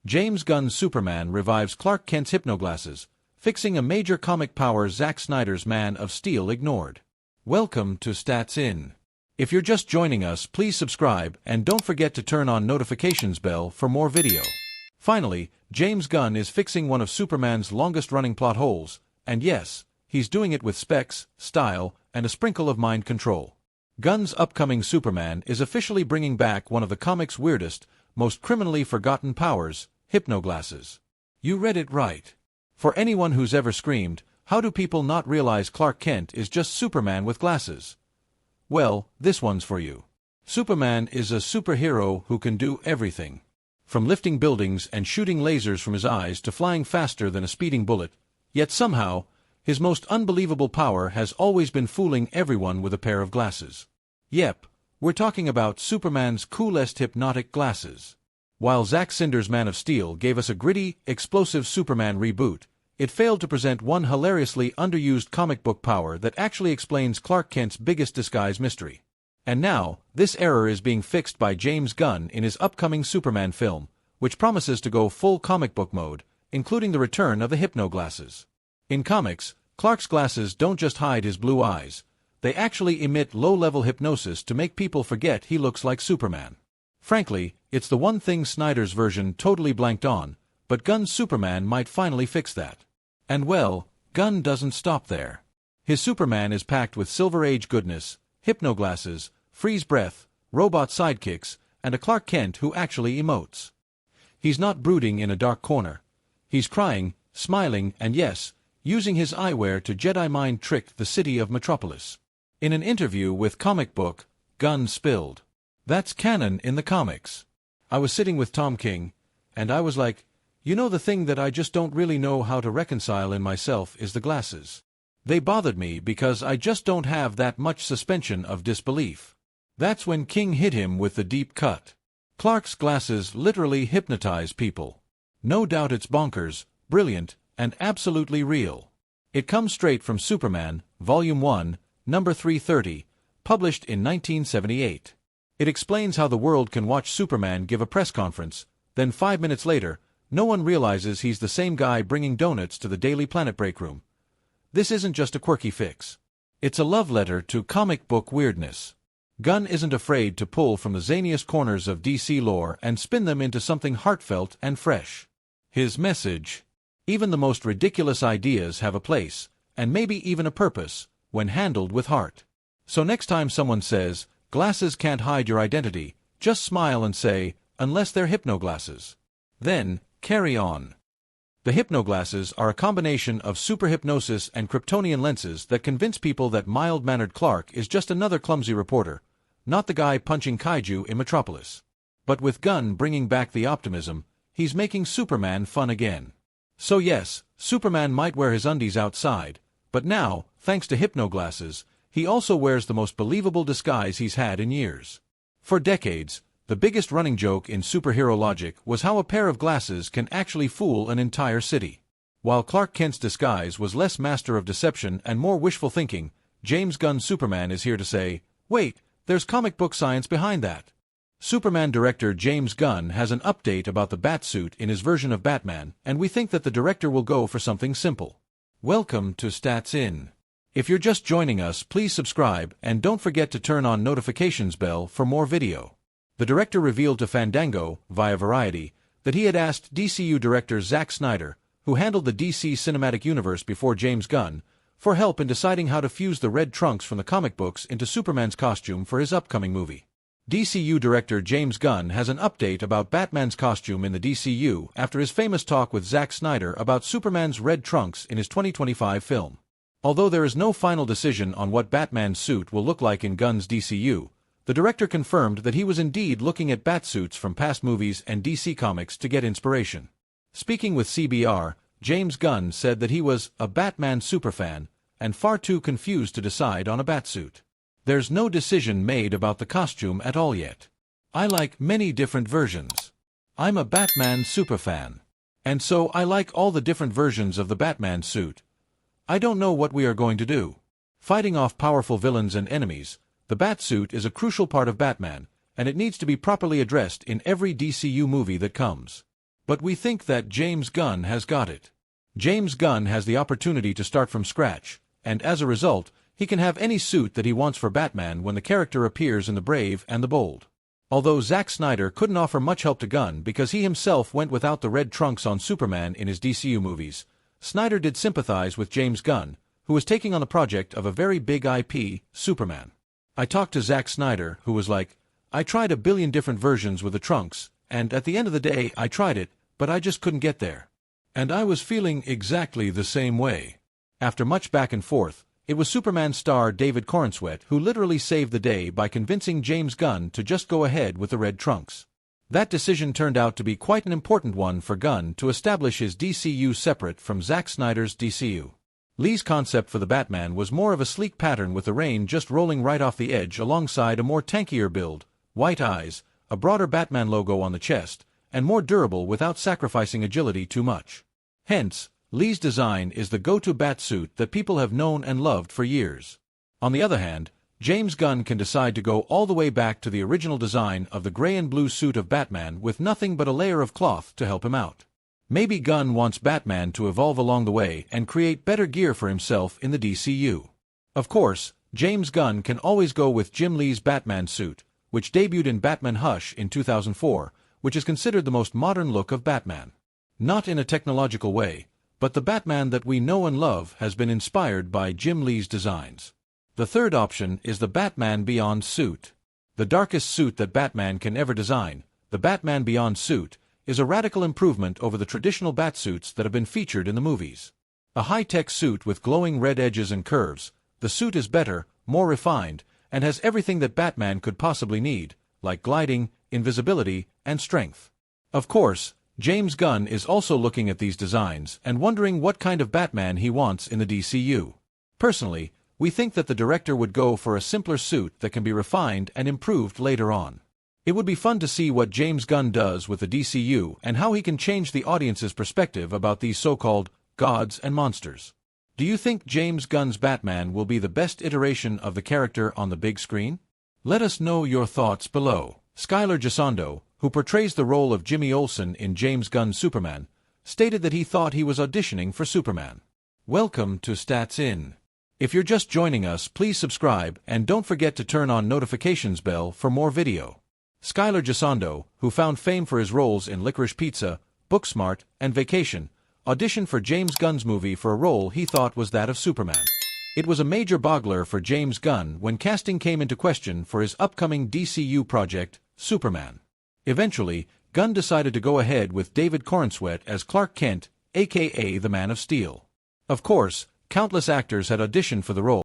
James Gunn's Superman revives Clark Kent's hypnoglasses, fixing a major comic power Zack Snyder's Man of Steel ignored. Welcome to Stats In. If you're just joining us, please subscribe and don't forget to turn on notifications bell for more video. Finally, James Gunn is fixing one of Superman's longest-running plot holes, and yes, he's doing it with specs, style, and a sprinkle of mind control. Gunn's upcoming Superman is officially bringing back one of the comic's weirdest, most criminally forgotten powers, hypnoglasses. You read it right. For anyone who's ever screamed, "How do people not realize Clark Kent is just Superman with glasses?" Well, this one's for you. Superman is a superhero who can do everything. From lifting buildings and shooting lasers from his eyes to flying faster than a speeding bullet, yet somehow, his most unbelievable power has always been fooling everyone with a pair of glasses. Yep, we're talking about Superman's coolest hypnotic glasses. While Zack Snyder's Man of Steel gave us a gritty, explosive Superman reboot, it failed to present one hilariously underused comic book power that actually explains Clark Kent's biggest disguise mystery. And now, this error is being fixed by James Gunn in his upcoming Superman film, which promises to go full comic book mode, including the return of the hypnoglasses. In comics, Clark's glasses don't just hide his blue eyes, they actually emit low-level hypnosis to make people forget he looks like Superman. Frankly, it's the one thing Snyder's version totally blanked on, but Gunn's Superman might finally fix that. And well, Gunn doesn't stop there. His Superman is packed with Silver Age goodness, hypnoglasses, freeze breath, robot sidekicks, and a Clark Kent who actually emotes. He's not brooding in a dark corner. He's crying, smiling, and yes, using his eyewear to Jedi mind trick the city of Metropolis. In an interview with Comic Book, Gunn spilled, "That's canon in the comics. I was sitting with Tom King, and I was like, you know, the thing that I just don't really know how to reconcile in myself is the glasses. They bothered me because I just don't have that much suspension of disbelief." That's when King hit him with the deep cut. Clark's glasses literally hypnotize people. No doubt it's bonkers, brilliant, and absolutely real. It comes straight from Superman, Volume 1, Number 330, published in 1978. It explains how the world can watch Superman give a press conference, then 5 minutes later, no one realizes he's the same guy bringing donuts to the Daily Planet break room. This isn't just a quirky fix. It's a love letter to comic book weirdness. Gunn isn't afraid to pull from the zaniest corners of DC lore and spin them into something heartfelt and fresh. His message: even the most ridiculous ideas have a place, and maybe even a purpose, when handled with heart. So next time someone says, "Glasses can't hide your identity," just smile and say, "Unless they're hypnoglasses." Then, carry on. The hypnoglasses are a combination of superhypnosis and Kryptonian lenses that convince people that mild-mannered Clark is just another clumsy reporter, not the guy punching kaiju in Metropolis. But with Gunn bringing back the optimism, he's making Superman fun again. So yes, Superman might wear his undies outside, but now, thanks to hypnoglasses, he also wears the most believable disguise he's had in years. For decades, the biggest running joke in superhero logic was how a pair of glasses can actually fool an entire city. While Clark Kent's disguise was less master of deception and more wishful thinking, James Gunn's Superman is here to say, wait, there's comic book science behind that. Superman director James Gunn has an update about the Batsuit in his version of Batman, and we think that the director will go for something simple. Welcome to Stats In. If you're just joining us, please subscribe and don't forget to turn on notifications bell for more video. The director revealed to Fandango, via Variety, that he had asked DCU director Zack Snyder, who handled the DC Cinematic Universe before James Gunn, for help in deciding how to fuse the red trunks from the comic books into Superman's costume for his upcoming movie. DCU director James Gunn has an update about Batman's costume in the DCU after his famous talk with Zack Snyder about Superman's red trunks in his 2025 film. Although there is no final decision on what Batman's suit will look like in Gunn's DCU, the director confirmed that he was indeed looking at Batsuits from past movies and DC comics to get inspiration. Speaking with CBR, James Gunn said that he was a Batman superfan and far too confused to decide on a Batsuit. There's no decision made about the costume at all yet. I like many different versions. I'm a Batman superfan. And so I like all the different versions of the Batman suit. I don't know what we are going to do. Fighting off powerful villains and enemies, the Batsuit is a crucial part of Batman, and it needs to be properly addressed in every DCU movie that comes. But we think that James Gunn has got it. James Gunn has the opportunity to start from scratch, and as a result, he can have any suit that he wants for Batman when the character appears in The Brave and the Bold. Although Zack Snyder couldn't offer much help to Gunn because he himself went without the red trunks on Superman in his DCU movies, Snyder did sympathize with James Gunn, who was taking on the project of a very big IP, Superman. I talked to Zack Snyder, who was like, "I tried a billion different versions with the trunks, and at the end of the day I tried it, but I just couldn't get there." And I was feeling exactly the same way. After much back and forth, it was Superman star David Corenswet who literally saved the day by convincing James Gunn to just go ahead with the red trunks. That decision turned out to be quite an important one for Gunn to establish his DCU separate from Zack Snyder's DCU. Lee's concept for the Batman was more of a sleek pattern with the rain just rolling right off the edge alongside a more tankier build, white eyes, a broader Batman logo on the chest, and more durable without sacrificing agility too much. Hence, Lee's design is the go-to Batsuit that people have known and loved for years. On the other hand, James Gunn can decide to go all the way back to the original design of the gray and blue suit of Batman with nothing but a layer of cloth to help him out. Maybe Gunn wants Batman to evolve along the way and create better gear for himself in the DCU. Of course, James Gunn can always go with Jim Lee's Batman suit, which debuted in Batman Hush in 2004, which is considered the most modern look of Batman. Not in a technological way, but the Batman that we know and love has been inspired by Jim Lee's designs. The third option is the Batman Beyond suit. The darkest suit that Batman can ever design, the Batman Beyond suit, is a radical improvement over the traditional Batsuits that have been featured in the movies. A high-tech suit with glowing red edges and curves, the suit is better, more refined, and has everything that Batman could possibly need, like gliding, invisibility, and strength. Of course, James Gunn is also looking at these designs and wondering what kind of Batman he wants in the DCU. Personally, we think that the director would go for a simpler suit that can be refined and improved later on. It would be fun to see what James Gunn does with the DCU and how he can change the audience's perspective about these so-called gods and monsters. Do you think James Gunn's Batman will be the best iteration of the character on the big screen? Let us know your thoughts below. Skylar Gisondo, who portrays the role of Jimmy Olsen in James Gunn's Superman, stated that he thought he was auditioning for Superman. Welcome to Stats In. If you're just joining us, please subscribe and don't forget to turn on notifications bell for more video. Skylar Gisondo, who found fame for his roles in Licorice Pizza, Booksmart, and Vacation, auditioned for James Gunn's movie for a role he thought was that of Superman. It was a major boggler for James Gunn when casting came into question for his upcoming DCU project, Superman. Eventually, Gunn decided to go ahead with David Corenswet as Clark Kent, aka the Man of Steel. Of course, countless actors had auditioned for the role,